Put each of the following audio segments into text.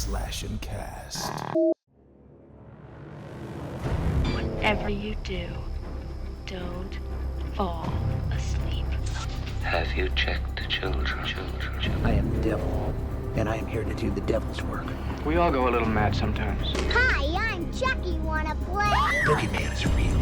Slash and Cast. Whatever you do, don't fall asleep. Have you checked the children? I am the devil, and I am here to do the devil's work. We all go a little mad sometimes. Hi, I'm Chucky. Wanna play? Boogeyman is real,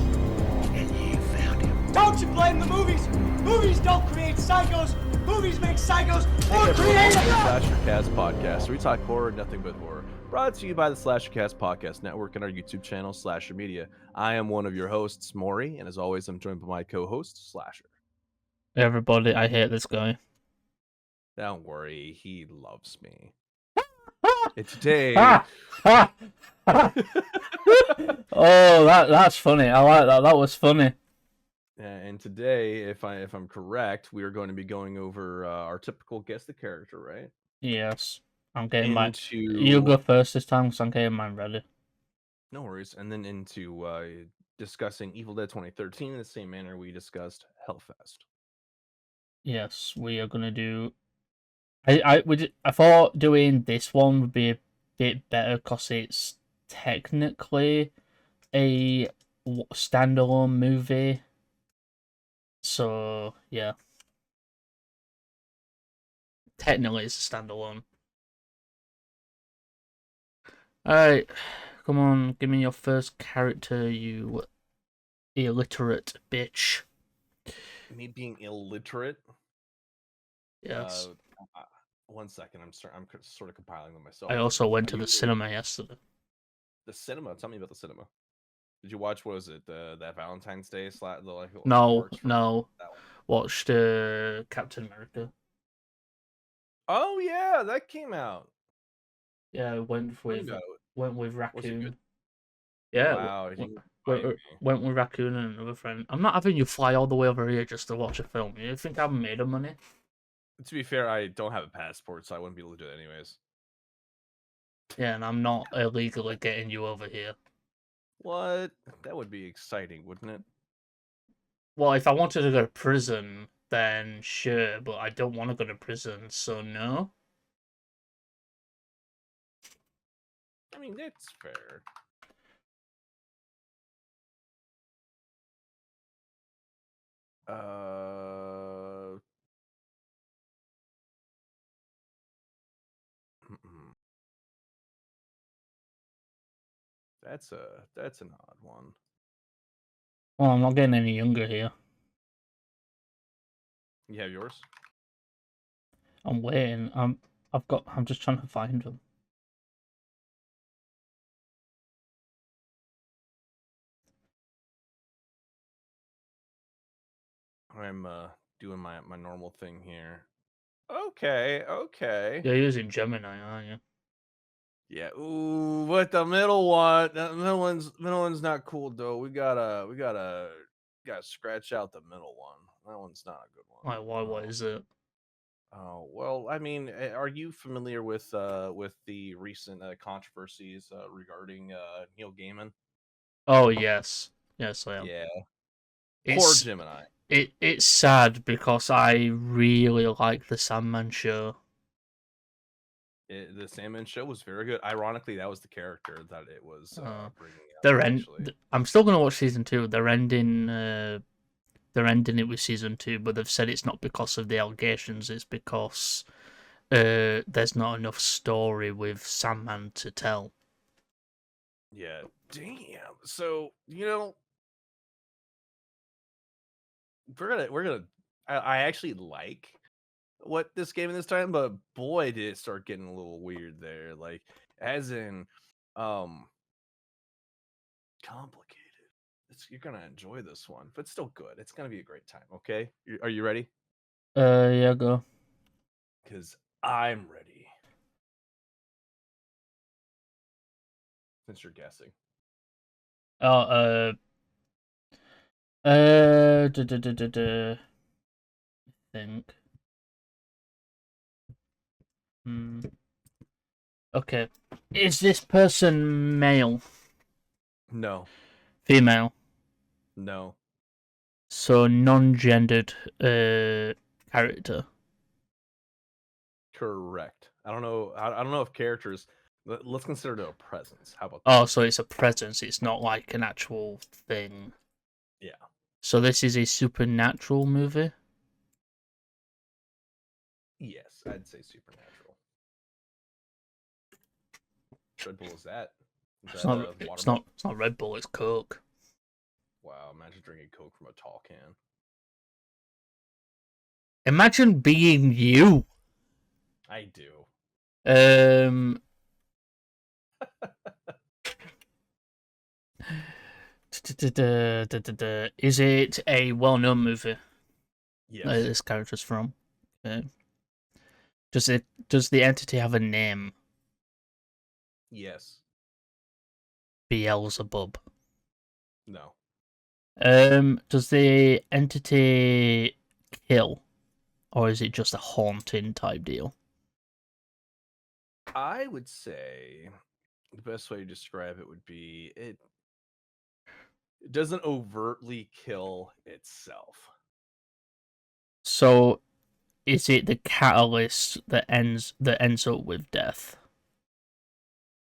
and you found him. Don't you blame the movies! Movies don't create psychos! Movies make psychos more creative! Slasher Cast Podcast, where we talk horror, nothing but horror. Brought to you by the Slasher Cast Podcast Network and our YouTube channel, Slasher Media. I am one of your hosts, Mori, and as always, I'm joined by my co-host, Slasher. Hey everybody, I hate this guy. Don't worry, he loves me. It's Dave. Oh, that's funny. I like that. That was funny. And today, if I'm correct, we are going to be going over our typical guess the character, right? Yes, I'm getting mine. You go first this time, because I'm getting mine ready. No worries. And then into discussing Evil Dead 2013 in the same manner we discussed Hellfest. Yes, we are gonna do. I thought doing this one would be a bit better because it's technically a standalone movie. So yeah, technically it's a standalone. Alright, come on, give me your first character, you illiterate bitch. Me being illiterate? Yes. 1 second, I'm sort of compiling them myself. I also went to the cinema yesterday. The cinema? Tell me about the cinema. Did you watch, what was it, that Valentine's Day? No. Watched Captain America. Oh yeah, that came out. Yeah, I went with Raccoon. Yeah, wow. Went with Raccoon and another friend. I'm not having you fly all the way over here just to watch a film. You think I'm made of money? To be fair, I don't have a passport, so I wouldn't be able to do it anyways. Yeah, and I'm not illegally getting you over here. What? That would be exciting, wouldn't it? Well, if I wanted to go to prison, then sure, but I don't want to go to prison, so no. I mean, that's fair. That's an odd one. Well, I'm not getting any younger here. You have yours? I'm waiting. I'm just trying to find them. I'm doing my normal thing here. Okay. You're using Gemini, aren't you? Yeah. Ooh, but the middle one, the middle one's not cool though. We gotta scratch out the middle one. That one's not a good one. Why? What is it? Oh well, I mean, are you familiar with the recent controversies regarding Neil Gaiman? Oh yes, I am. Yeah. Poor Gemini. It's sad because I really like the Sandman show. The Sandman show was very good. Ironically, that was the character that it was bringing out. I'm still gonna watch season 2. They're ending it with season 2, but they've said it's not because of the allegations. It's because there's not enough story with Sandman to tell. Yeah, damn. So we're gonna. I actually like what this game this time, but boy, did it start getting a little weird there. Like, as in, complicated. You're gonna enjoy this one, but still good. It's gonna be a great time. Okay, are you ready? Yeah, go. Because I'm ready. Since you're guessing. I think. Okay. Is this person male? No. Female? No. So non-gendered character. Correct. I don't know. I don't know if characters Let's consider it a presence. How about Oh, that? so it's a presence. It's not like an actual thing. Yeah. So this is a supernatural movie. Yes, I'd say supernatural. Red Bull is that? Is It's that not. a water It's bottle? not. It's not Red Bull. It's Coke. Wow, imagine drinking Coke from a tall can. Imagine being you. I do. Um. Is it a well-known movie? Yes. This character's from. Does the entity have a name? Yes. Beelzebub. No. Does the entity kill, or is it just a haunting type deal? I would say the best way to describe it would be it doesn't overtly kill itself. So, is it the catalyst that ends up with death?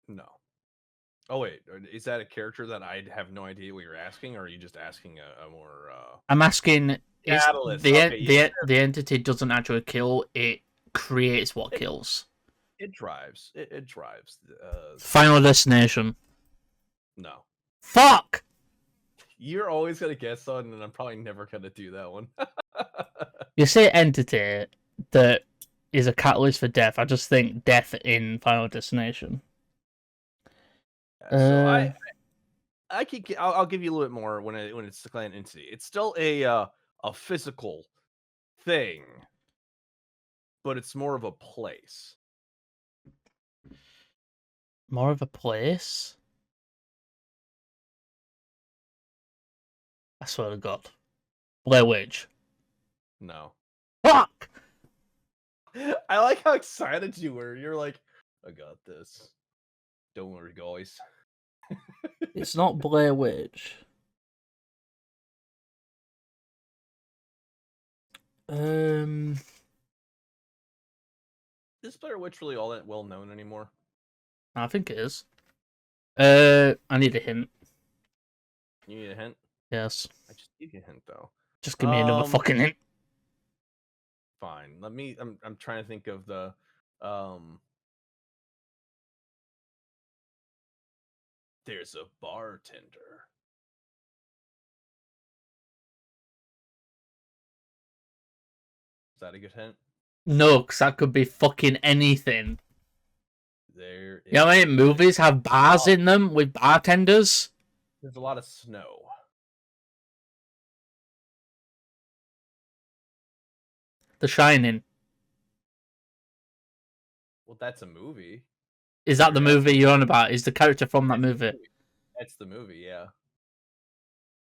No. Oh wait, is that a character that I have no idea what you're asking, or are you just asking a more I'm asking. Is catalyst? Okay, yeah. the entity doesn't actually kill; it creates what kills. It drives. It drives. Final Destination. No. Fuck. You're always gonna guess on, and I'm probably never gonna do that one. You say entity that is a catalyst for death. I just think death in Final Destination. So I'll give you a little bit more when it's the an entity. It's still a physical thing, but it's more of a place. More of a place. I swear to God. Blair Witch. No. Fuck! I like how excited you were. You're like, I got this. Don't worry, guys. It's not Blair Witch. Is Blair Witch really all that well known anymore? I think it is. I need a hint. You need a hint? Yes. I just give you a hint though. Just give me another fucking hint. Fine. I'm trying to think of the there's a bartender. Is that a good hint? No, because that could be fucking anything. There You know how many movies have bars in them with bartenders? There's a lot of snow. The Shining. Well, that's a movie. Is that the movie you're on about? Is the character from that movie? That's the movie, yeah.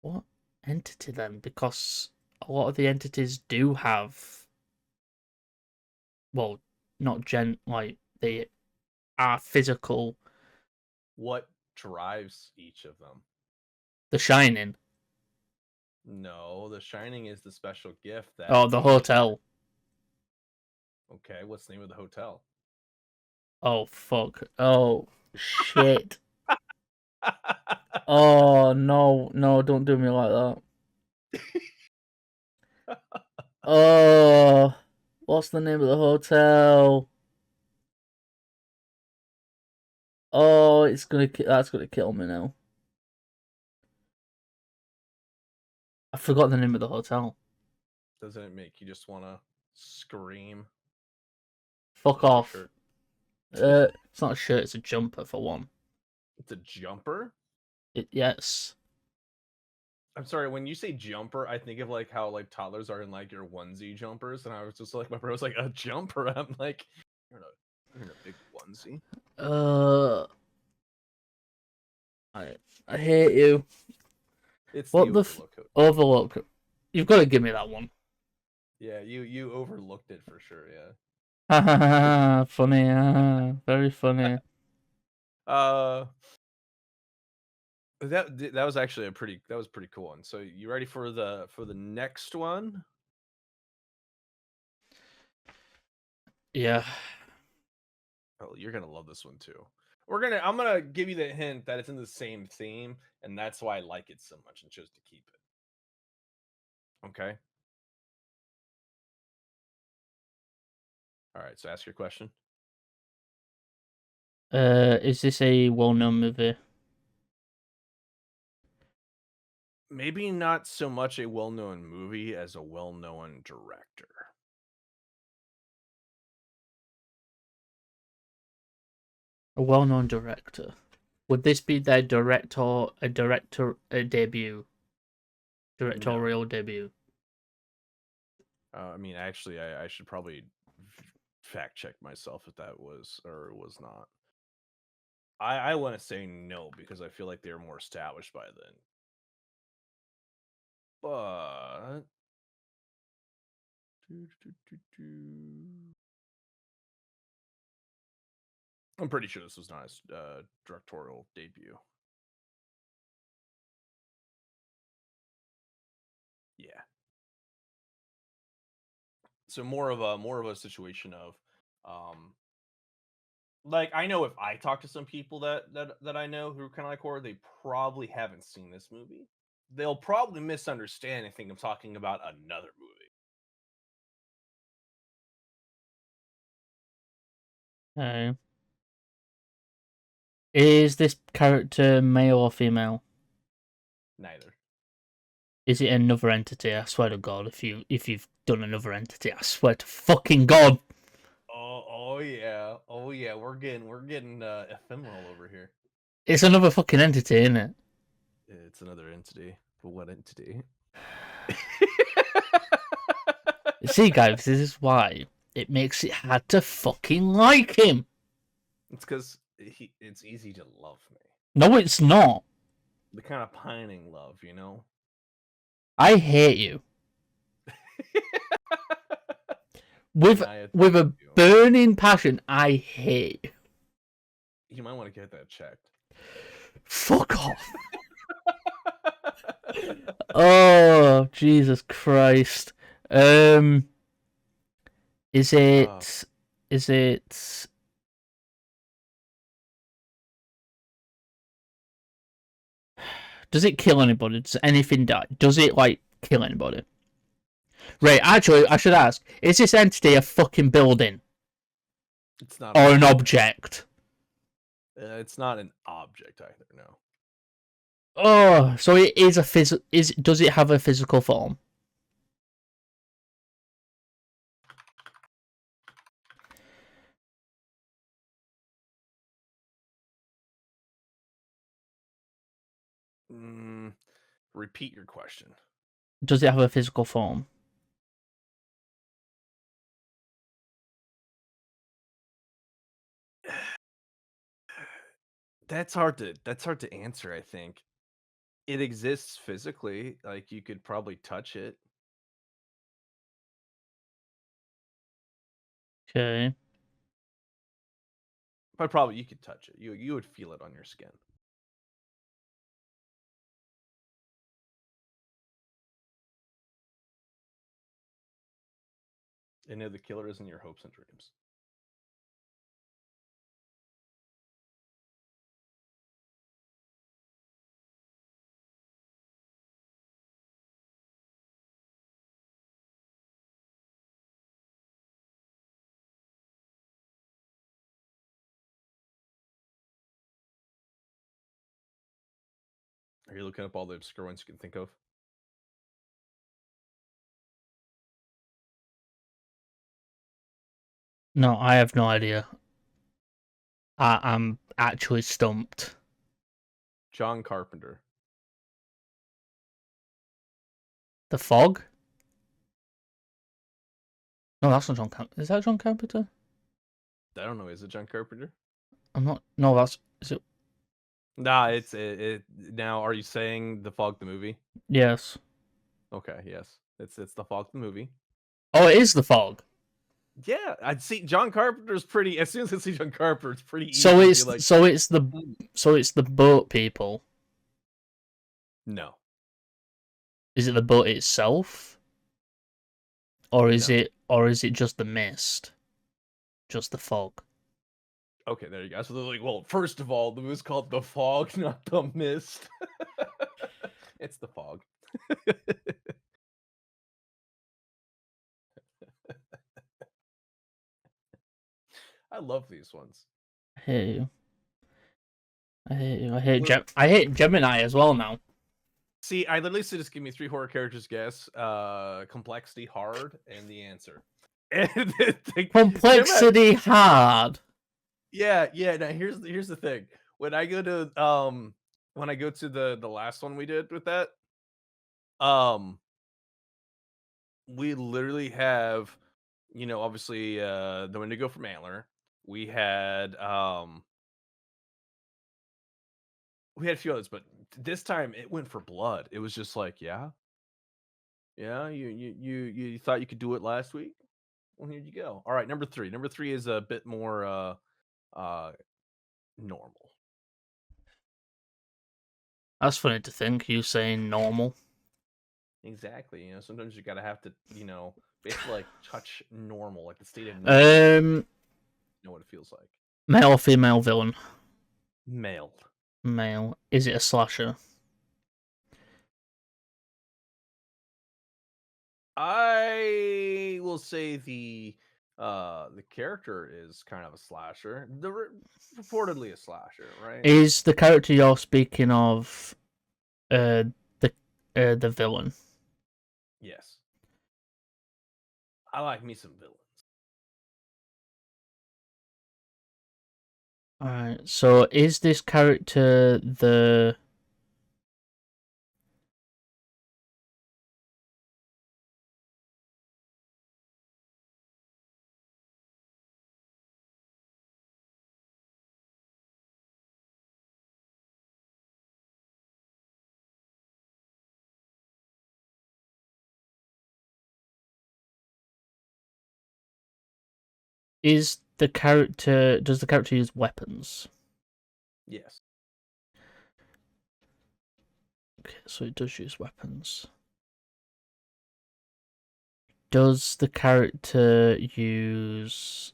What entity then? Because a lot of the entities do have, well, not like they are physical. What drives each of them? The Shining. No, The Shining is the special gift that. Oh, the hotel. Okay, what's the name of the hotel? Oh fuck! Oh shit! Oh no! No! Don't do me like that. Oh, what's the name of the hotel? Oh, that's gonna kill me now. I forgot the name of the hotel. Doesn't it make you just want to scream? Fuck off. It's not a shirt, it's a jumper for one. It's a jumper? Yes. I'm sorry, when you say jumper, I think of like how like toddlers are in like your onesie jumpers, and I was just like, my bro was like, a jumper. I'm like, you're in a big onesie. I hate you. It's what the Overlook? You've got to give me that one. Yeah, you overlooked it for sure. Yeah. Funny. Very funny. That was actually pretty cool one. So you ready for the next one? Yeah. Oh, you're gonna love this one too. I'm gonna give you the hint that it's in the same theme, and that's why I like it so much and chose to keep it. Okay. All right. So ask your question. Is this a well-known movie? Maybe not so much a well-known movie as a well-known director. A well-known director. Would this be their directorial debut? Directorial debut. I mean, actually, I should probably fact check myself if that was or was not. I want to say no because I feel like they're more established by then. But I'm pretty sure this was not his directorial debut. Yeah. So more of a situation of like I know if I talk to some people that I know who are kind of like horror, they probably haven't seen this movie. They'll probably misunderstand and think I'm talking about another movie. Okay. Is this character male or female? Neither. Is it another entity? I swear to God, if you've done another entity, I swear to fucking God. Oh yeah. Oh yeah. We're getting ephemeral over here. It's another fucking entity, isn't it? It's another entity. But what entity? See, guys, this is why it makes it hard to fucking like him. It's because it's easy to love me. No, it's not. The kind of pining love, you know? I hate you. With a burning passion, I hate you. You might want to get that checked. Fuck off. Oh, Jesus Christ. Is it does it kill anybody? Does anything die? Does it like kill anybody? Right, actually I should ask, is this entity a fucking building? It's not or an object? It's not an object either, no. Oh, so it is a does it have a physical form? Repeat your question. Does it have a physical form? That's hard to answer, I think. It exists physically, like you could probably touch it. Okay. But probably you could touch it. You would feel it on your skin. And know the killer is in your hopes and dreams. Are you looking up all the obscure ones you can think of? No, I have no idea. I'm actually stumped. John Carpenter. The Fog? No, that's not John Carpenter. Is that John Carpenter? I don't know. Is it John Carpenter? I'm not. No, that's. Is it? Nah, it. Now, are you saying The Fog the movie? Yes. Okay, yes. It's The Fog the movie. Oh, it is The Fog. Yeah, I'd see John Carpenter's pretty. As soon as I see John Carpenter, it's pretty easy. So it's to be like, so it's the boat people. No. Is it the boat itself? Or is it just the mist? Just the fog? Okay, there you go. So they're like, well, first of all, the movie's called The Fog, not The Mist. It's The Fog. I love these ones. I hate you. I hate you. I hate Gemini as well now. See, I literally said just give me 3 horror characters guess, complexity hard, and the answer. And Complexity hard. Yeah. Now here's the thing. When I go to the last one we did with that, we literally have, obviously the Wendigo from Antler. We had a few others, but this time it went for blood. It was just like, yeah, you thought you could do it last week. Well, here you go. All right, number 3. Number 3 is a bit more normal. That's funny to think, you saying normal. Exactly. Sometimes you gotta have to, basically like touch normal, like the state of normal. Know what it feels like. Male or female villain? Male. Male. Is it a slasher? I will say the character is kind of a slasher. Reportedly a slasher, right? Is the character you're speaking of the villain? Yes. I like me some villains. Alright, so is this character the... Does the character use weapons? Yes. Okay, so it does use weapons. Does the character use...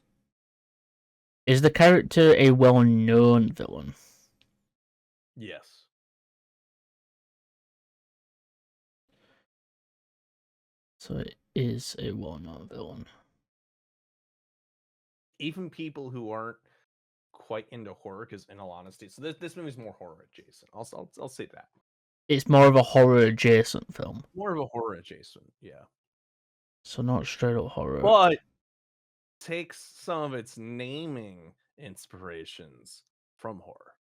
Is the character a well-known villain? Yes. So it is a well-known villain. Even people who aren't quite into horror, because in all honesty, so this movie's more horror adjacent. I'll say that. It's more of a horror adjacent film. More of a horror adjacent, yeah. So not straight up horror. But takes some of its naming inspirations from horror.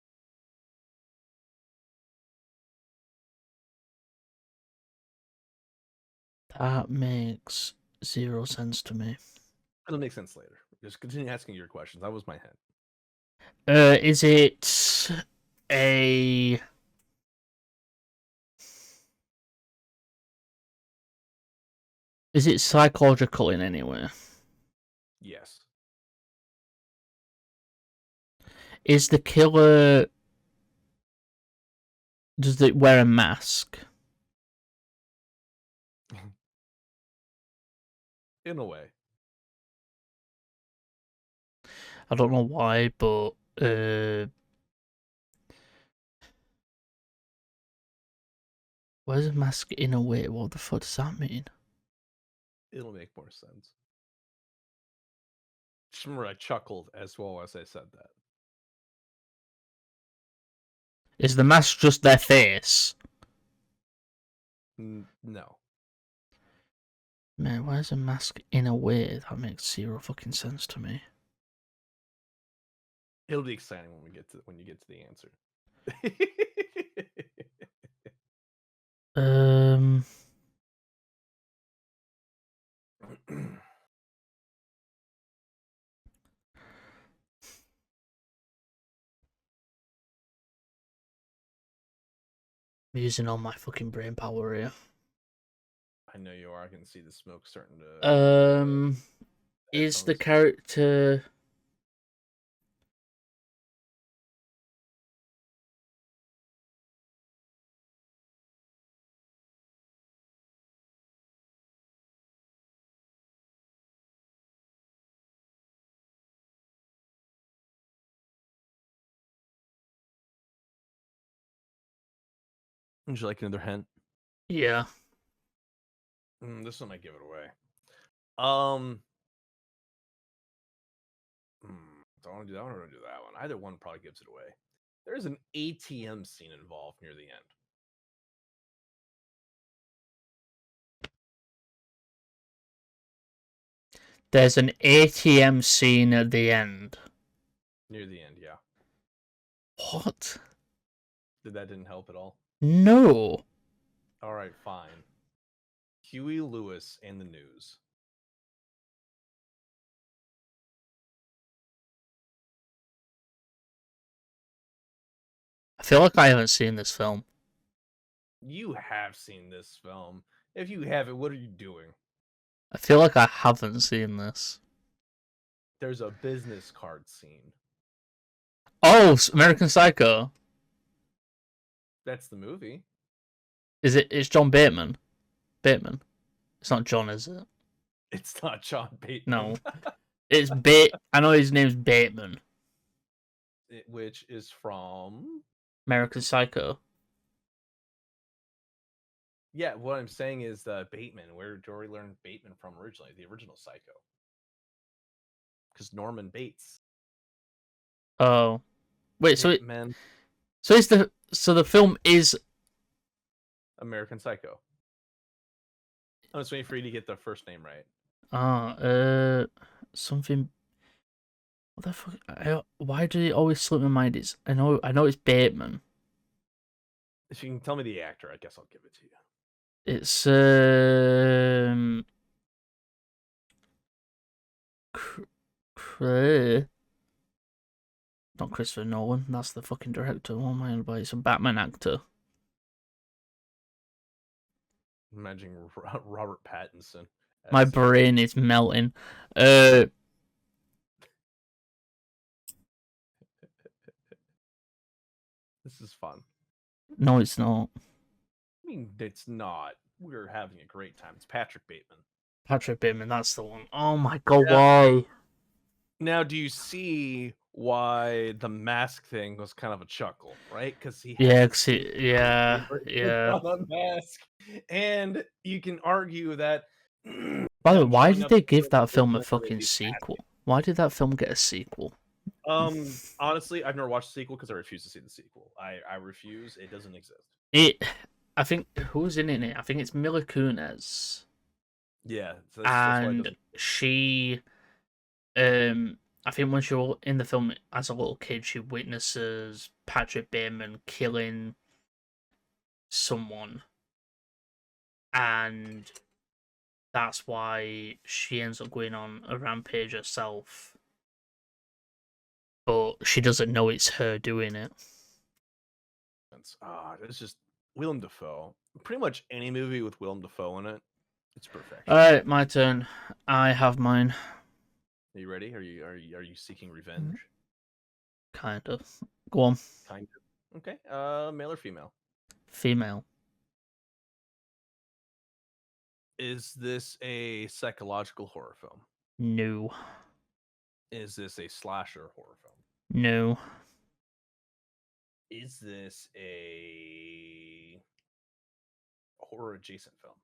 That makes zero sense to me. It'll make sense later. Just continue asking your questions. That was my hint. Is it a... Is it psychological in any way? Yes. Is the killer... Does it wear a mask? In a way. I don't know why, but... Wears a mask in a way? What the fuck does that mean? It'll make more sense. Just remember I chuckled as well as I said that. Is the mask just their face? No. Man, wears a mask in a way? That makes zero fucking sense to me. It'll be exciting when you get to the answer. I'm using all my fucking brain power here. I know you are. I can see the smoke starting to. Is the character... Would you like another hint? Yeah. This one might give it away. Don't want to do that one or do that one. Either one probably gives it away. There's an ATM scene involved near the end. There's an ATM scene at the end. Near the end, yeah. What? That didn't help at all? No. All right, fine. Huey Lewis and the News. I feel like I haven't seen this film. You have seen this film. If you haven't, what are you doing? I feel like I haven't seen this. There's a business card scene. Oh, American Psycho. That's the movie. Is it? It's John Bateman. Bateman. It's not John, is it? It's not John Bateman. No. It's I know his name's Bateman. Which is from American Psycho. Yeah, what I'm saying is Bateman. Where did Jory learn Bateman from originally? The original Psycho. Because Norman Bates. Oh. Wait, so Man. so the film is American Psycho. I'm just waiting for you to get the first name right. Something. What the fuck? Why do it always slip my mind? I know it's Bateman. If you can tell me the actor, I guess I'll give it to you. It's not Christopher Nolan. That's the fucking director. What am I on about? It's a Batman actor. Imagine Robert Pattinson. My brain is melting. This is fun. No, it's not. I mean, it's not. We're having a great time. It's Patrick Bateman. Patrick Bateman, that's the one. Oh my god, Yeah. why? Now, do you see why the mask thing was kind of a chuckle, right? Because he Yeah, on mask, and you can argue that. By the way, why did they give that film a fucking sequel? Why did that film get a sequel? Honestly, I've never watched the sequel because I refuse to see the sequel. I refuse. It doesn't exist. I think who's in it? I think it's Mila Kunis. Yeah, and she, I think when she was in the film as a little kid, she witnesses Patrick Bateman killing someone, and that's why she ends up going on a rampage herself. But she doesn't know it's her doing it. It's just Willem Dafoe. Pretty much any movie with Willem Dafoe in it, it's perfect. All right, my turn. I have mine. Are you ready? Are you seeking revenge? Kind of. Go on. Kind of. Okay. Male or female? Female. Is this a psychological horror film? No. Is this a slasher horror film? No. Is this a horror adjacent film?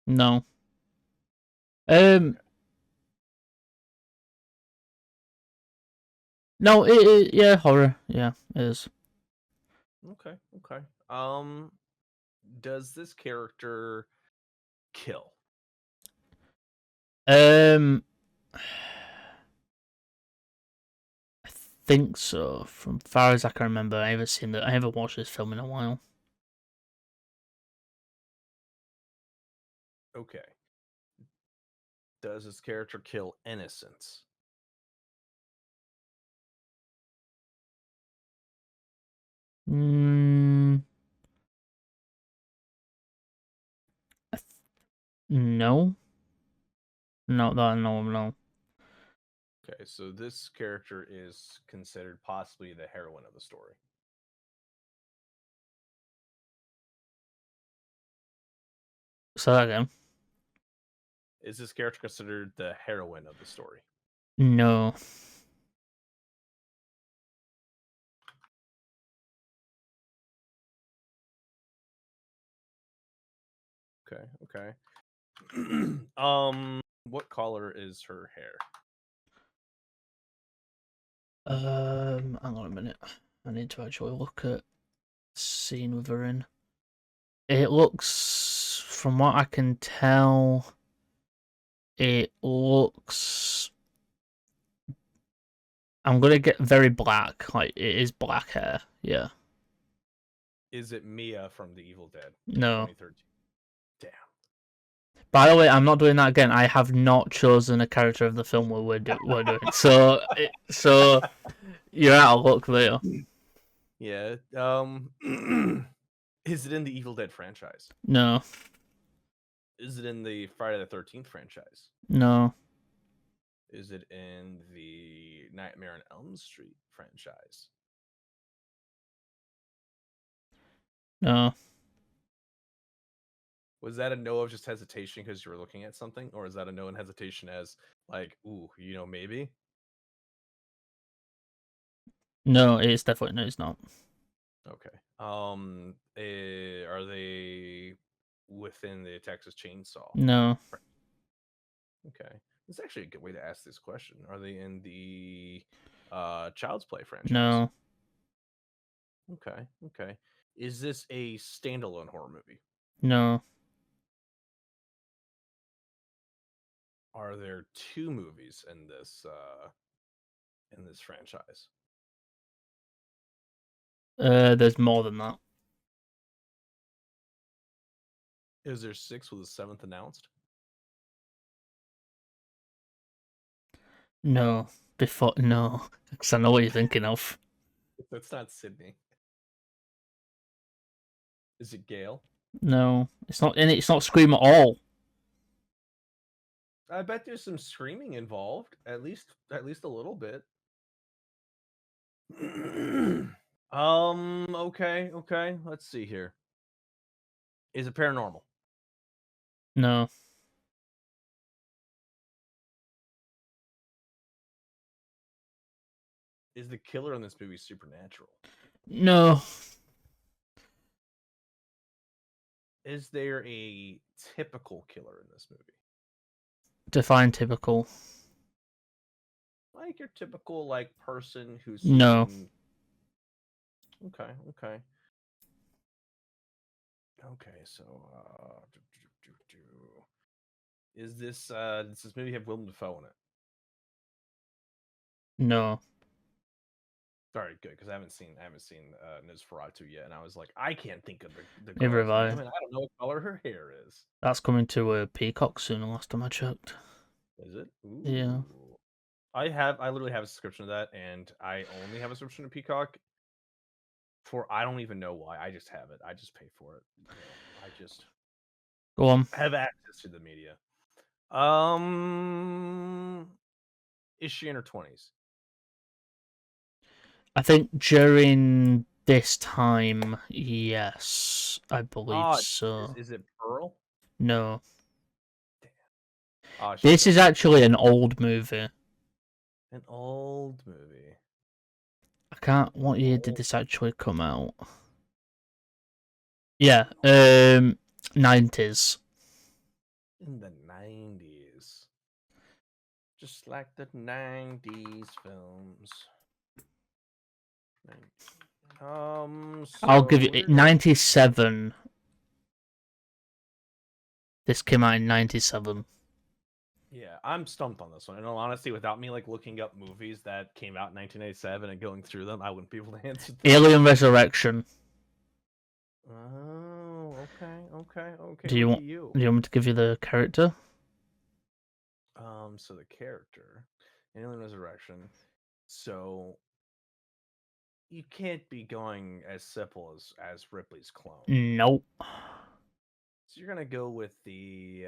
No. No, yeah, horror. Yeah, it is. Okay. Does this character kill? I think so. From far as I can remember, I haven't watched this film in a while. Okay. Does this character kill innocents? No. No. Okay, so this character is considered possibly the heroine of the story. Say that again. Is this character considered the heroine of the story? No. Okay. What color is her hair? Hang on a minute. I need to actually look at the scene with her in. It looks, from what I can tell, it looks. I'm gonna get very black. Like, it is black hair. Yeah. Is it Mia from The Evil Dead? No. 2013. Damn. By the way, I'm not doing that again. I have not chosen a character of the film we're doing. So you're out of luck there. Yeah. Is it in the Evil Dead franchise? No. Is it in the Friday the 13th franchise? No. Is it in the Nightmare on Elm Street franchise? No. Was that a no of just hesitation because you were looking at something, or is that a no and hesitation as like, ooh, maybe? No, it's definitely no. It's not. Okay. Are they within the Texas Chainsaw? No. Okay. It's actually a good way to ask this question. Are they in the Child's Play franchise? No. Okay. Is this a standalone horror movie? No. Are there two movies in this franchise? There's more than that. Is there 6 with a 7th announced? No. No, because I know what you're thinking of. That's not Sydney. Is it Gale? No, it's not. And it's not Scream at all. I bet there's some screaming involved, at least a little bit. Okay. Let's see here. Is it paranormal? No. Is the killer in this movie supernatural? No. Is there a typical killer in this movie? Define typical. Like your typical person who's No. Okay. So is this does this movie have Willem Dafoe in it? No. Sorry, good, because I haven't seen Nosferatu yet, and I was like, I can't think of the Neither girl's have I. name, and I don't know what color her hair is. That's coming to a Peacock soon. The last time I checked. Is it? Ooh. Yeah. I literally have a subscription to that, and I only have a subscription to Peacock for I don't even know why. I just have it. I just pay for it. I just Go on. have access to the media. Is she in her 20s? I think during this time, yes, I believe so. Is it Pearl? No. Damn. This is actually an old movie. An old movie. I can't. What year did this actually come out? Yeah, 90s. In the 90s. Just like the 90s films. I'll give you 97. This came out in 97. Yeah, I'm stumped on this one. In all honesty, without me looking up movies that came out in 1987 and going through them, I wouldn't be able to answer them. Alien Resurrection. Oh, okay. Do you want me to give you the character? So the character, Alien Resurrection. So you can't be going as simple as Ripley's clone. Nope. So you're gonna go with the.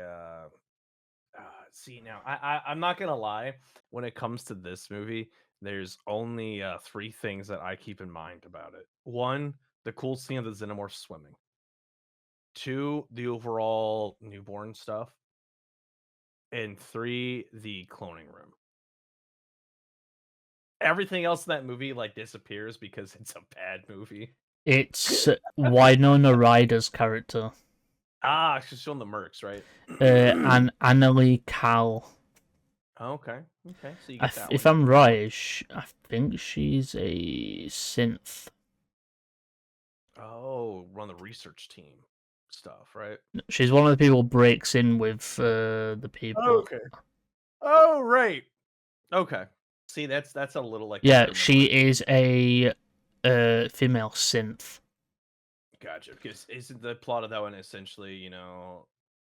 See now, I'm not gonna lie. When it comes to this movie, there's only 3 things that I keep in mind about it. 1, the cool scene of the xenomorph swimming. 2, the overall newborn stuff. And 3, the cloning room. Everything else in that movie disappears because it's a bad movie. It's Winona Ryder's character. Ah, she's showing the mercs, right? And Annalie Cal. Okay. So you get that If one. I'm right, I think she's a synth. Oh, run the research team stuff, right? She's one of the people who breaks in with the people. Okay. Oh, right. Okay. See, that's a little like Yeah, better she memory. is a female synth. Gotcha. Because isn't the plot of that one essentially,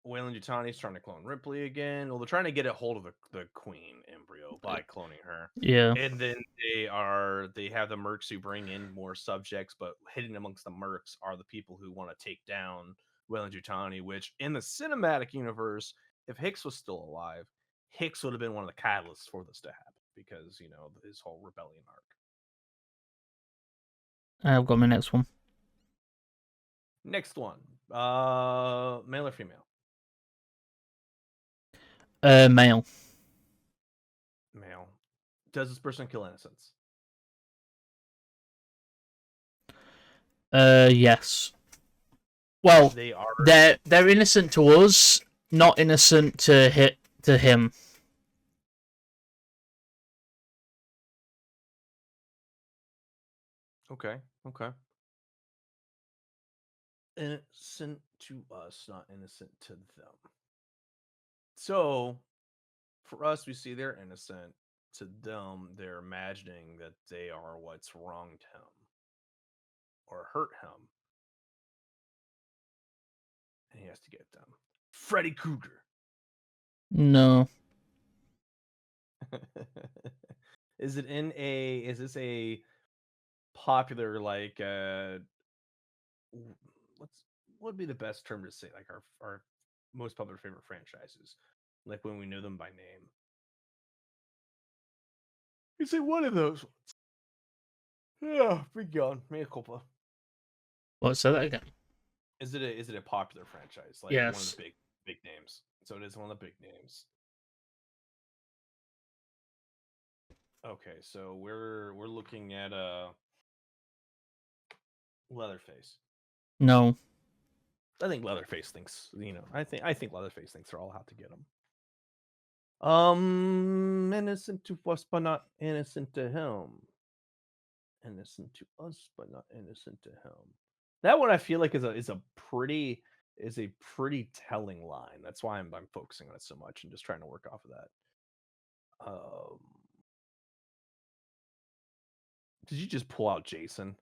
Wayland Yutani's trying to clone Ripley again? Well, they're trying to get a hold of the queen embryo by cloning her. Yeah. And then they have the mercs who bring in more subjects, but hidden amongst the mercs are the people who want to take down Wayland Yutani, which in the cinematic universe, if Hicks was still alive, Hicks would have been one of the catalysts for this to happen because, his whole rebellion arc. I've got my next one. Next one. Male or female? Male. Male. Does this person kill innocents? Yes. Well, They are. They're innocent to us, not innocent to him. Okay. Innocent to us, not innocent to them. So, for us, we see they're innocent. To them, they're imagining that they are what's wronged him or hurt him. And he has to get them. Freddy Krueger. No. Is this a popular, like, what would be the best term to say? Like our most popular favorite franchises, like when we know them by name. Is it one of those ones? Yeah, be gone. Mea culpa. What? Say that again. Is it a popular franchise? Like Yes. one of the big names. So it is one of the big names. Okay, so we're looking at Leatherface. No. I think Leatherface thinks, I think Leatherface thinks they're all out to get him. Innocent to us, but not innocent to him. Innocent to us, but not innocent to him. That one I feel like is a pretty telling line. That's why I'm focusing on it so much and just trying to work off of that. Did you just pull out Jason?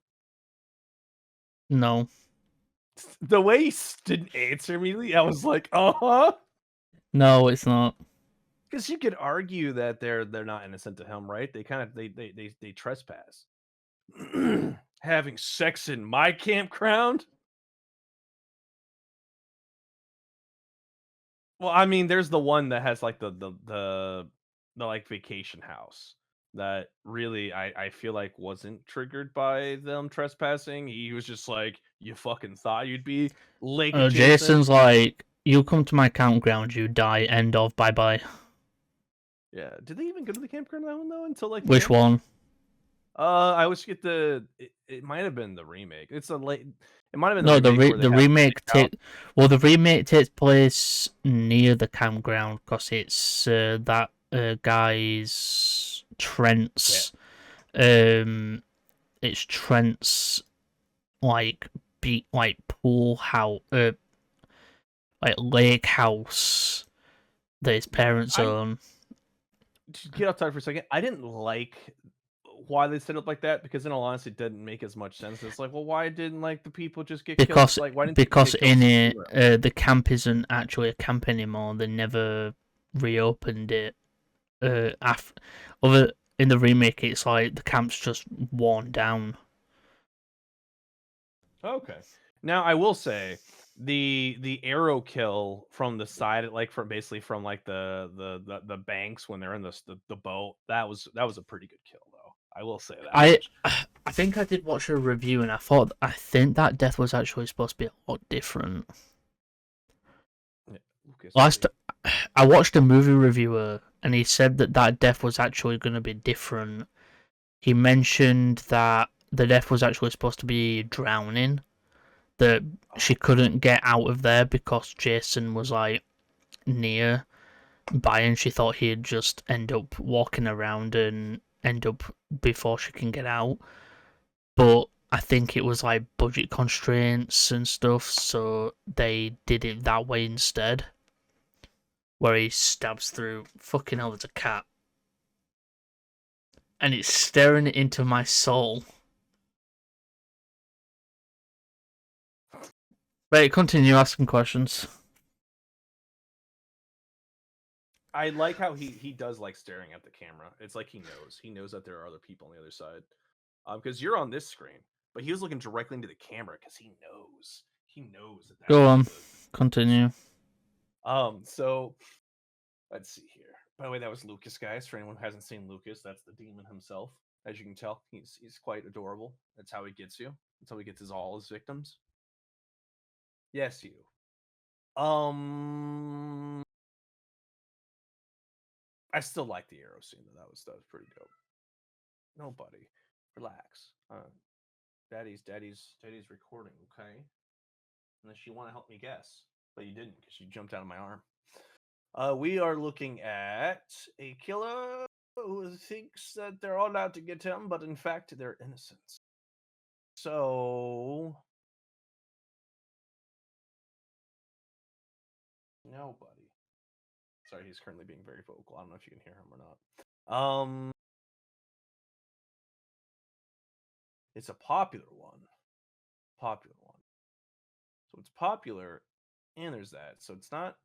No. The way he didn't answer immediately, I was like, uh-huh. No, it's not. Because you could argue that they're not innocent to him, right? They kind of they trespass. Having sex in my campground? Well, I mean, there's the one that has like the like vacation house that really I feel like wasn't triggered by them trespassing. He was just like, you fucking thought you'd be Lake Jason? Jason's like, you come to my campground, you die, end of, bye-bye. Yeah. Did they even go to the campground that one though until like Which one? I always get it might have been the remake. It's a late. It might have been No, the remake. the remake the remake takes place near the campground because it's that guy's Trent's. Yeah. It's Trent's like pool house, like lake house that his parents own. Get outside for a second. I didn't like why they set it up like that because in all honesty it didn't make as much sense. It's like, well, why didn't like the people just get killed? Like, why didn't because in it the camp isn't actually a camp anymore. They never reopened it. Other in the remake, it's like the camp's just worn down. Okay. Now I will say the arrow kill from the side, like from basically from like the banks when they're in the boat, that was a pretty good kill though. I will say that. I think I did watch a review and I think that death was actually supposed to be a lot different. Yeah, I watched a movie reviewer and he said that death was actually going to be different. He mentioned that the death was actually supposed to be drowning, that she couldn't get out of there because Jason was like near by, and she thought he'd just end up walking around and end up before she can get out. But I think it was like budget constraints and stuff, so they did it that way instead. Where he stabs through. Fucking hell, there's a cat. And it's staring into my soul. Wait, continue asking questions. I like how he does like staring at the camera. It's like he knows that there are other people on the other side. Because you're on this screen, but he was looking directly into the camera because he knows that. Go on, continue. So let's see here. By the way, that was Lucas, guys. For anyone who hasn't seen Lucas, that's the demon himself. As you can tell, he's quite adorable. That's how he gets you. That's how he gets all his victims. Yes, you. I still like the arrow scene though. That was pretty dope. Nobody, relax. Daddy's recording, okay? Unless you want to help me guess, but you didn't because you jumped out of my arm. We are looking at a killer who thinks that they're all out to get him, but in fact they're innocent. So nobody. Sorry, he's currently being very vocal. I don't know if you can hear him or not. It's a popular one. So it's popular, and there's that. So it's not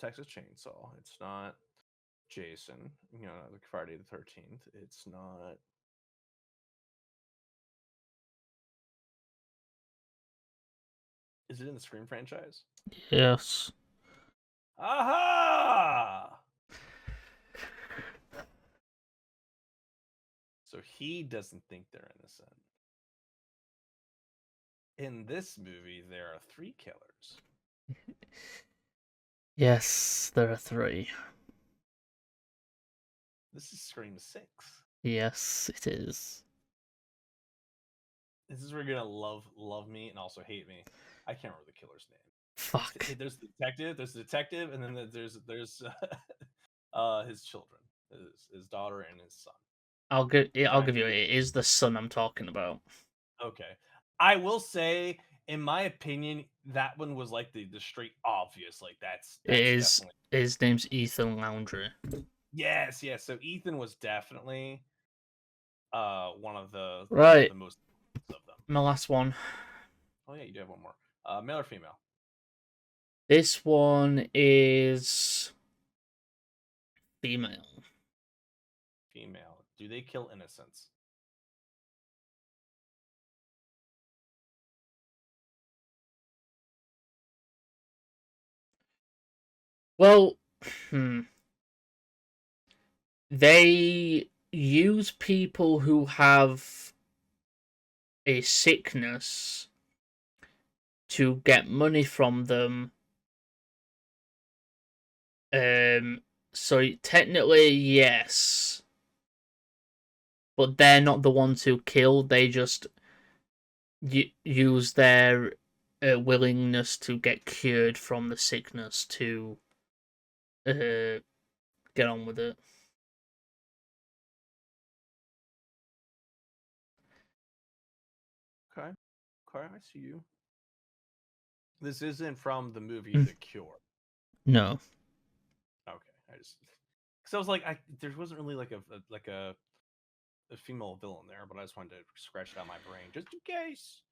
Texas Chainsaw. It's not Jason. Like Friday the 13th. It's not. Is it in the Scream franchise? Yes. Aha! So he doesn't think they're innocent. In this movie, there are 3 killers. Yes, there are 3. This is Scream 6. Yes, it is. This is where you're gonna love me and also hate me. I can't remember the killer's name. Fuck. There's the detective, and then there's his children, his daughter and his son. I'll give you it is the son I'm talking about. Okay. I will say, in my opinion, that one was like the straight obvious. Like that's it is definitely... His name's Ethan Laundrie. Yes. So Ethan was definitely one of the right. The most of them. My last one. Oh yeah, you do have one more. Male or female? This one is female. Female. Do they kill innocents? Well, they use people who have a sickness to get money from them. So technically, yes. But they're not the ones who kill. They just use their willingness to get cured from the sickness to get on with it. Okay, I see you. This isn't from the movie The Cure. No. Okay, because I was like, there wasn't really like a female villain there, but I just wanted to scratch it out of my brain just in case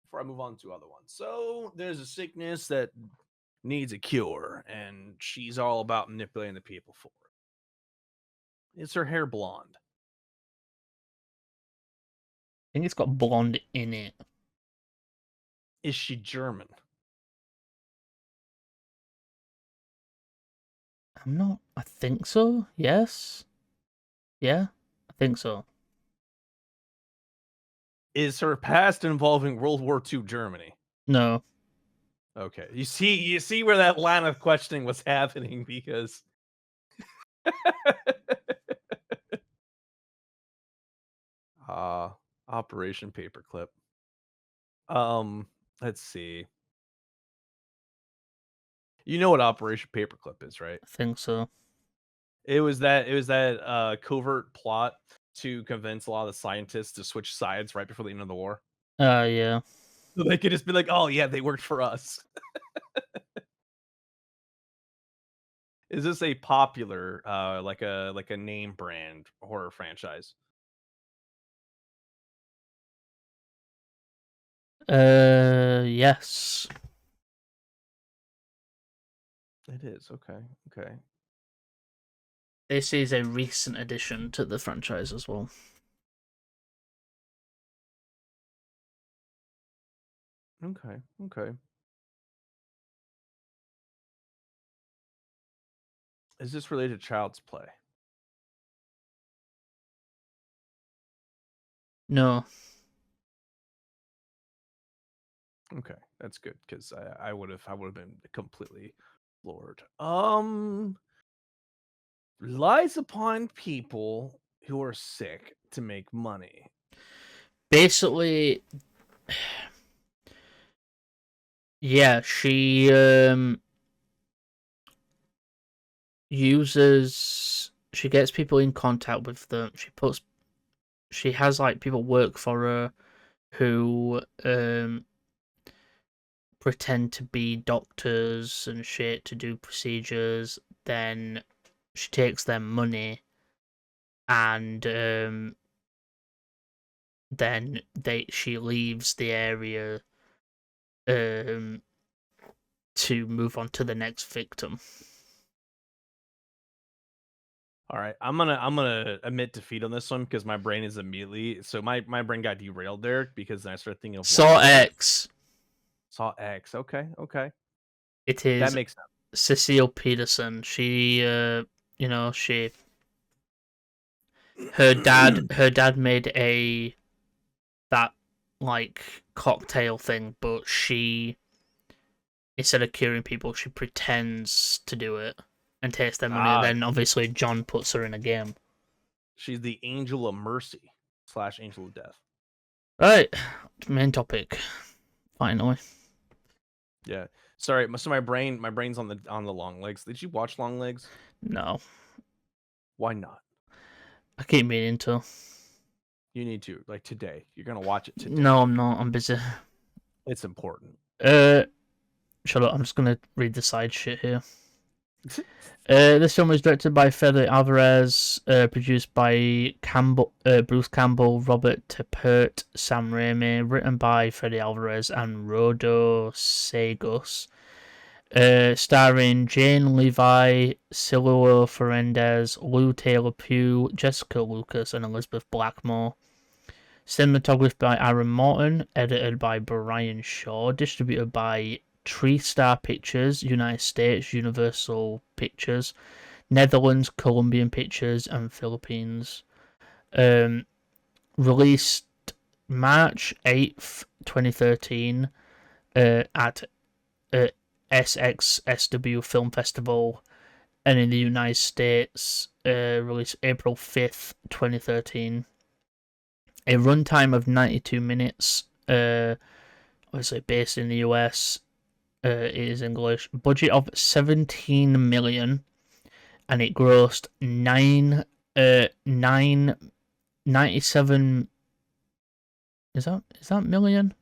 before I move on to other ones. So there's a sickness that needs a cure, and she's all about manipulating the people for it. Is her hair blonde? I think it's got blonde in it. Is she German? I think so. Yes. Yeah, I think so. Is her past involving World War II Germany? No. Okay. You see where that line of questioning was happening because Operation Paperclip. Let's see. You know what Operation Paperclip is, right? I think so. It was that covert plot to convince a lot of the scientists to switch sides right before the end of the war. Yeah. So they could just be like, "Oh yeah, they worked for us." Is this a popular like a name brand horror franchise? Yes. It is. Okay. Okay. This is a recent addition to the franchise as well. Okay. Okay. Is this related to Child's Play? No. Okay, that's good because I would have been completely floored. Lies upon people who are sick to make money. Basically, yeah, she she gets people in contact with them. She has like people work for her who pretend to be doctors and shit to do procedures. Then she takes their money and then she leaves the area um to move on to the next victim. All right, I'm gonna admit defeat on this one because my brain is immediately my brain got derailed there because then I started thinking of Saw Long Legs. X. Saw X. Okay. Okay. It That is makes sense. Cecile Peterson. She she her dad made that like cocktail thing, but she, instead of curing people, she pretends to do it and takes their money, and Ah, then obviously John puts her in a game. she's the Angel of Mercy / Angel of Death. Right, main topic. Finally. Yeah. Sorry, so my brain's on the Long Legs. Did you watch Long Legs? No. Why not? I keep meaning to. You need to, like today. You're gonna watch it today. No, I'm not. I'm busy. It's important. Shut up. I'm just gonna read the side shit here. This film was directed by Fede Alvarez, produced by Bruce Campbell, Robert Tappert, Sam Raimi, written by Fede Alvarez and Rodo Sagos, starring Jane Levi, Silvio Fernández, Lou Taylor Pugh, Jessica Lucas, and Elizabeth Blackmore. Cinematographed by Aaron Morton, edited by Brian Shaw, distributed by TriStar Pictures, United States, Universal Pictures, Netherlands, Colombian Pictures, and Philippines. Released March 8th, 2013 at SXSW Film Festival, and in the United States, released April 5th, 2013. A runtime of 92 minutes, obviously based in the US. It is English. Budget of 17 million, and it grossed 97. Is that million?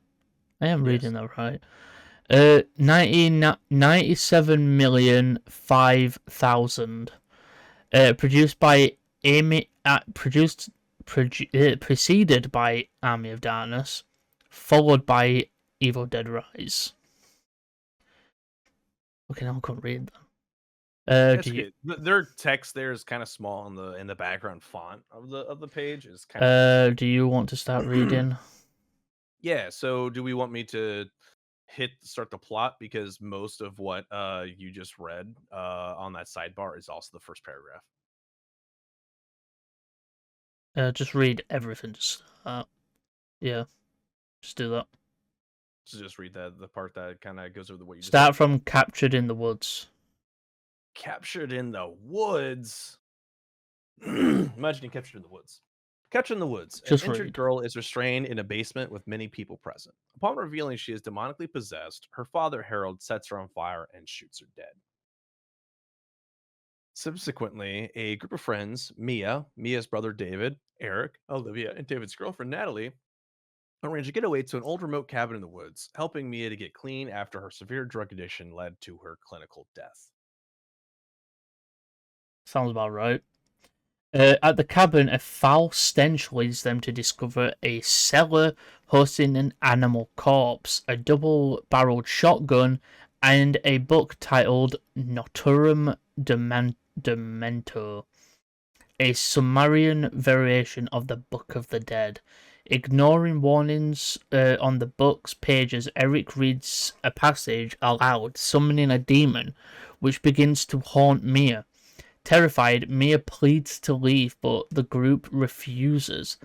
I am reading that right. 97,005,000. Produced by Amy. Preceded by Army of Darkness, followed by Evil Dead Rise. Okay, now I can't read them. That's good. Their text there is kind of small in the background font of the page. Is kind of. Do you want to start reading? Yeah. So, do we want me to start the plot, because most of what you just read on that sidebar is also the first paragraph. Just read everything. Yeah, just do that. So just read the part that kind of goes over what you just start said. From Captured in the Woods. Captured in the Woods. Imagine you captured in the woods. Catch in the Woods. An Just injured read. girl is restrained in a basement with many people present. Upon revealing she is demonically possessed, her father, Harold, sets her on fire and shoots her dead. Subsequently, a group of friends, Mia's brother David, Eric, Olivia, and David's girlfriend Natalie, arrange a getaway to an old remote cabin in the woods, helping Mia to get clean after her severe drug addiction led to her clinical death. Sounds about right. At the cabin, a foul stench leads them to discover a cellar hosting an animal corpse, a double-barreled shotgun, and a book titled Notorum Demento, a Sumerian variation of the Book of the Dead. Ignoring warnings on the book's pages, Eric reads a passage aloud, summoning a demon, which begins to haunt Mia. Terrified, Mia pleads to leave, but the group refuses.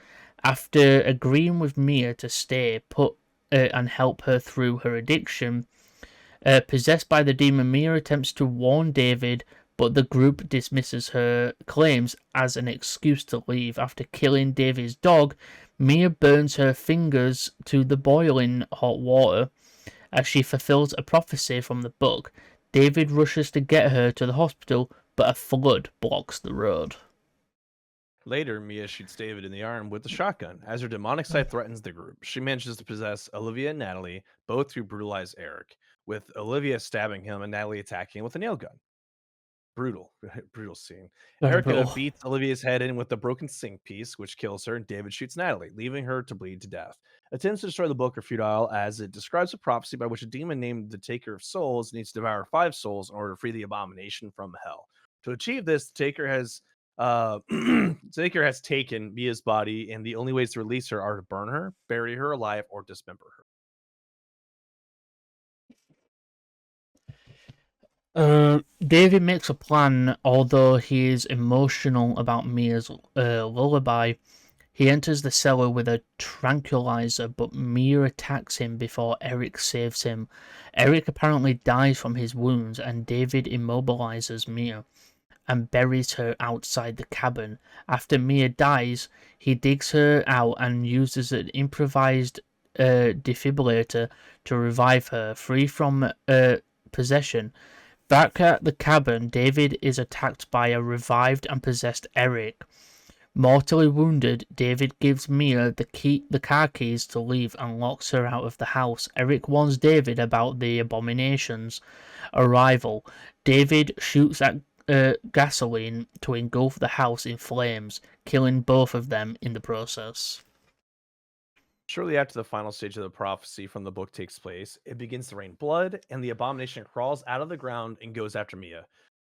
After agreeing with Mia to stay put and help her through her addiction, possessed by the demon, Mia attempts to warn David, but the group dismisses her claims as an excuse to leave. After killing David's dog, Mia burns her fingers to the boiling hot water as she fulfills a prophecy from the book. David rushes to get her to the hospital, but a flood blocks the road. Later, Mia shoots David in the arm with the shotgun. As her demonic side threatens the group, she manages to possess Olivia and Natalie, both who brutalize Eric, with Olivia stabbing him and Natalie attacking him with a nail gun. Brutal, brutal scene. Very Eric brutal. beats Olivia's head in with a broken sink piece, which kills her, and David shoots Natalie, leaving her to bleed to death. Attempts to destroy the book are futile, as it describes a prophecy by which a demon named the Taker of Souls needs to devour 5 souls in order to free the abomination from hell. To achieve this, the Taker has Taker has taken Mia's body, and the only ways to release her are to burn her, bury her alive, or dismember her. David makes a plan, although he is emotional about Mia's lullaby. He enters the cellar with a tranquilizer, but Mia attacks him before Eric saves him. Eric apparently dies from his wounds, and David immobilizes Mia and buries her outside the cabin. After Mia dies, he digs her out and uses an improvised defibrillator to revive her, free from possession. Back at the cabin, David is attacked by a revived and possessed Eric. Mortally wounded, David gives Mia the car keys to leave and locks her out of the house. Eric warns David about the abomination's arrival. David shoots at gasoline to engulf the house in flames, killing both of them in the process. Shortly after the final stage of the prophecy from the book takes place, it begins to rain blood, and the abomination crawls out of the ground and goes after Mia.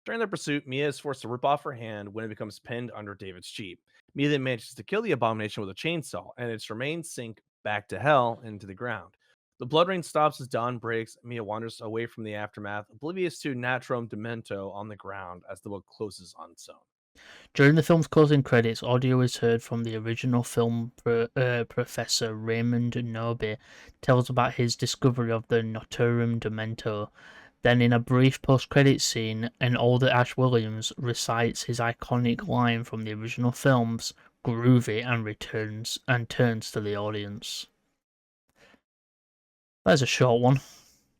During their pursuit, Mia is forced to rip off her hand when it becomes pinned under David's Jeep. Mia then manages to kill the abomination with a chainsaw, and its remains sink back to hell into the ground. The blood rain stops as dawn breaks. Mia wanders away from the aftermath, oblivious to Natrum Demento on the ground as the book closes on its own. During the film's closing credits, audio is heard from the original film professor Raymond Nobe tells about his discovery of the Notorum Demento. Then, in a brief post-credits scene, an older Ash Williams recites his iconic line from the original films, "Groovy," and turns to the audience. That's a short one.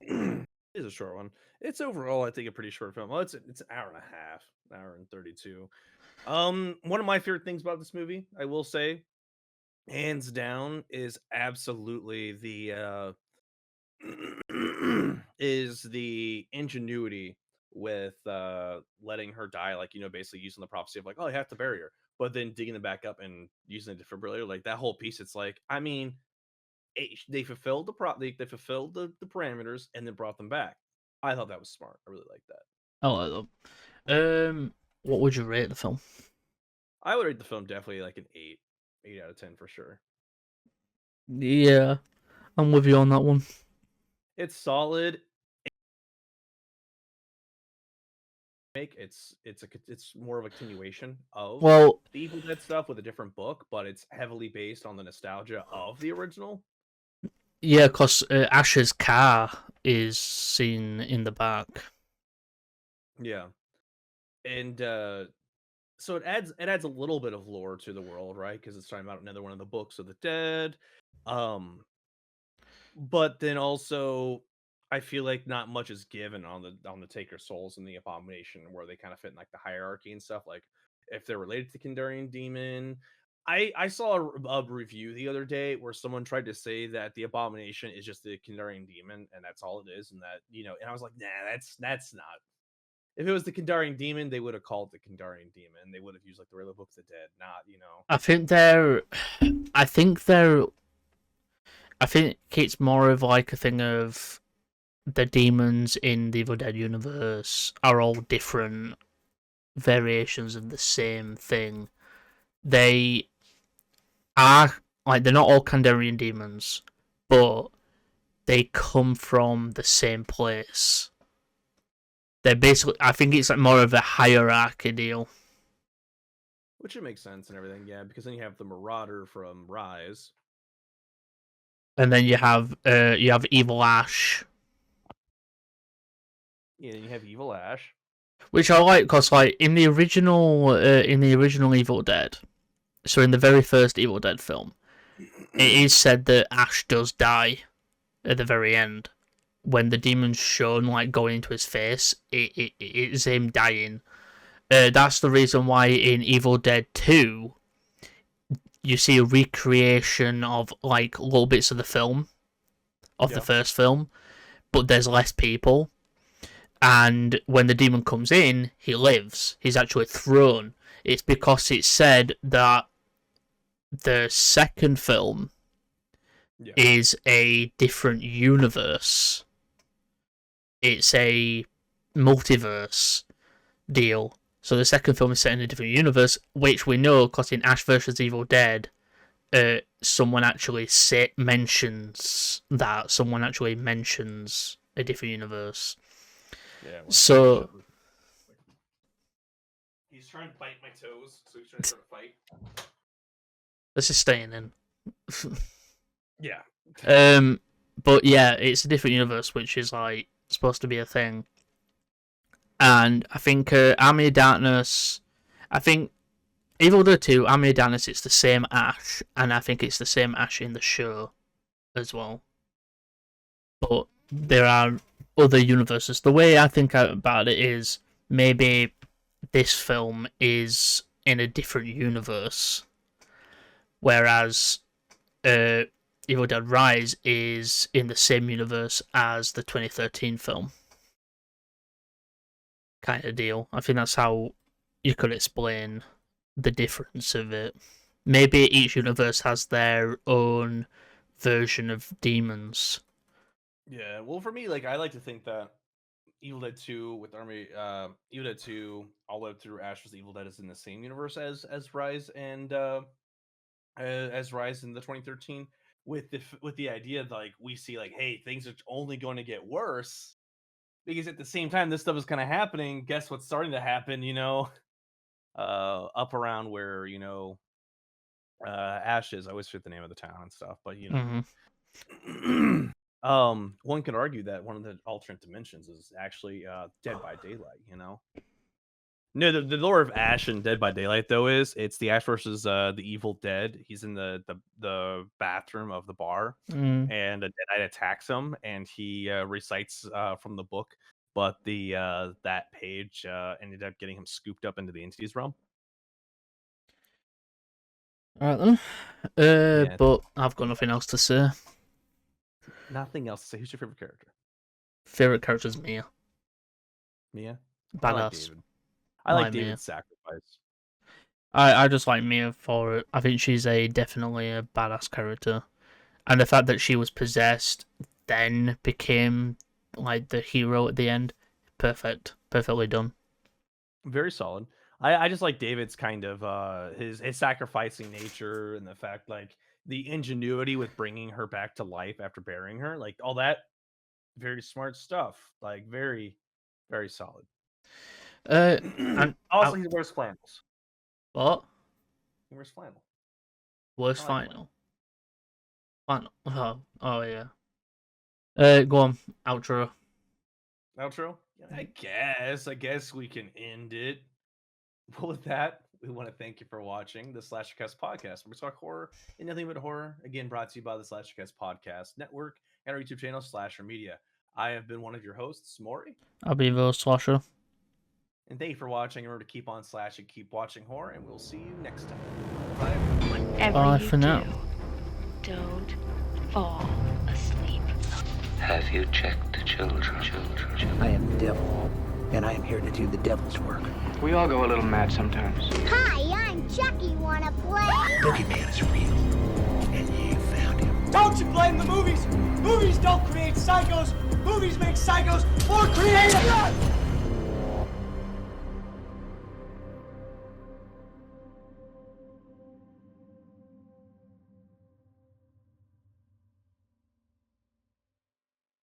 It is a short one. It's overall, I think, a pretty short film. Well, it's an hour and a half, an hour and 32. One of my favorite things about this movie, I will say, hands down, is absolutely the is the ingenuity with letting her die, like, basically using the prophecy of like, oh, I have to bury her, but then digging it back up and using the defibrillator, like that whole piece. It's like, I mean, they fulfilled they fulfilled the parameters and then brought them back. I thought that was smart. I really like that. I like that. What would you rate the film? I would rate the film definitely like an 8 out of 10 for sure. Yeah, I'm with you on that one. It's solid. It's more of a continuation of the Evil Dead stuff with a different book, but it's heavily based on the nostalgia of the original. Yeah, because Ash's car is seen in the back. Yeah, and so it adds a little bit of lore to the world, right? Because it's talking about another one of the books of the dead. Um, but then also I feel like not much is given on the Taker Souls and the Abomination, where they kind of fit in like the hierarchy and stuff. Like if they're related to the Kandarian demon. I saw a review the other day where someone tried to say that the Abomination is just the Kandarian demon and that's all it is, and that and I was like, nah, that's not. If it was the Kandarian demon, they would have called it the Kandarian demon. They would have used like the regular Book of the Dead, not. I think they're. I think they're. I think it's more of like a thing of the demons in the Evil Dead universe are all different variations of the same thing. They are like they're not all Kandarian demons, but they come from the same place. They're basically, I think it's like more of a hierarchy deal. Which would make sense and everything, yeah, because then you have the Marauder from Rise. And then you have Evil Ash. Yeah, then you have Evil Ash. Which I like because like in the original Evil Dead, so in the very first Evil Dead film, it is said that Ash does die at the very end. When the demon's shown like going into his face, it is him dying. That's the reason why in Evil Dead 2 you see a recreation of like little bits of the film, of the first film, but there's less people. And when the demon comes in, he lives. He's actually thrown. It's because it's said that the second film is a different universe. It's a multiverse deal. So the second film is set in a different universe, which we know because in Ash vs. Evil Dead, someone actually mentions that. Someone actually mentions a different universe. Yeah. So he's trying to bite my toes, so he's trying to start a fight. this is staying in. Yeah. But yeah, it's a different universe, which is like supposed to be a thing. And I think Army of Darkness, I think Evil Dead 2, Army of Darkness, it's the same Ash, and I think it's the same Ash in the show as well. But there are other universes. The way I think about it is maybe this film is in a different universe, whereas Evil Dead Rise is in the same universe as the 2013 film. Kind of deal. I think that's how you could explain the difference of it. Maybe each universe has their own version of demons. Yeah, well, for me, like I like to think that Evil Dead 2 with Evil Dead 2 all the way up through Ash vs. Evil Dead is in the same universe as Rise and as Rise in the 2013, with the idea that like we see like, hey, things are only going to get worse because at the same time this stuff is kind of happening. Guess what's starting to happen? Up around where Ash is. I always forget the name of the town and stuff, but one could argue that one of the alternate dimensions is actually Dead by Daylight. No, the lore of Ash and Dead by Daylight though is it's the Ash versus the Evil Dead. He's in the bathroom of the bar, and a Deadite attacks him, and he recites from the book, but the that page ended up getting him scooped up into the Entities realm. Alright then. Yeah. But I've got nothing else to say. Nothing else to say. Who's your favorite character? Favorite character is Mia. Mia? Badass. I like David. I like David's Mia. sacrifice. I just like Mia for it. I think she's definitely a badass character. And the fact that she was possessed, then became like the hero at the end, perfect. Perfectly done. Very solid. I just like David's kind of his sacrificing nature, and the fact like the ingenuity with bringing her back to life after burying her, like all that very smart stuff, like very, very solid. And also he wears flannels. What? He wears flannel. Worst like final. Final. Oh yeah. Go on. Outro. Outro? I guess we can end it with that. we want to thank you for watching the Slashercast podcast, where we talk horror and nothing but horror. Again, brought to you by the Slashercast podcast network and our YouTube channel, Slasher Media. I have been one of your hosts, Mori. I'll be the Slasher. And thank you for watching. Remember to keep on slashing, keep watching horror, and we'll see you next time. Bye. Whatever Bye you for now. Don't fall asleep. Have you checked the children? I am the devil, and I am here to do the devil's work. We all go a little mad sometimes. Hi, I'm Chucky. Wanna play? Boogeyman is real, and you found him. Don't you blame the movies? Movies don't create psychos. Movies make psychos more creative.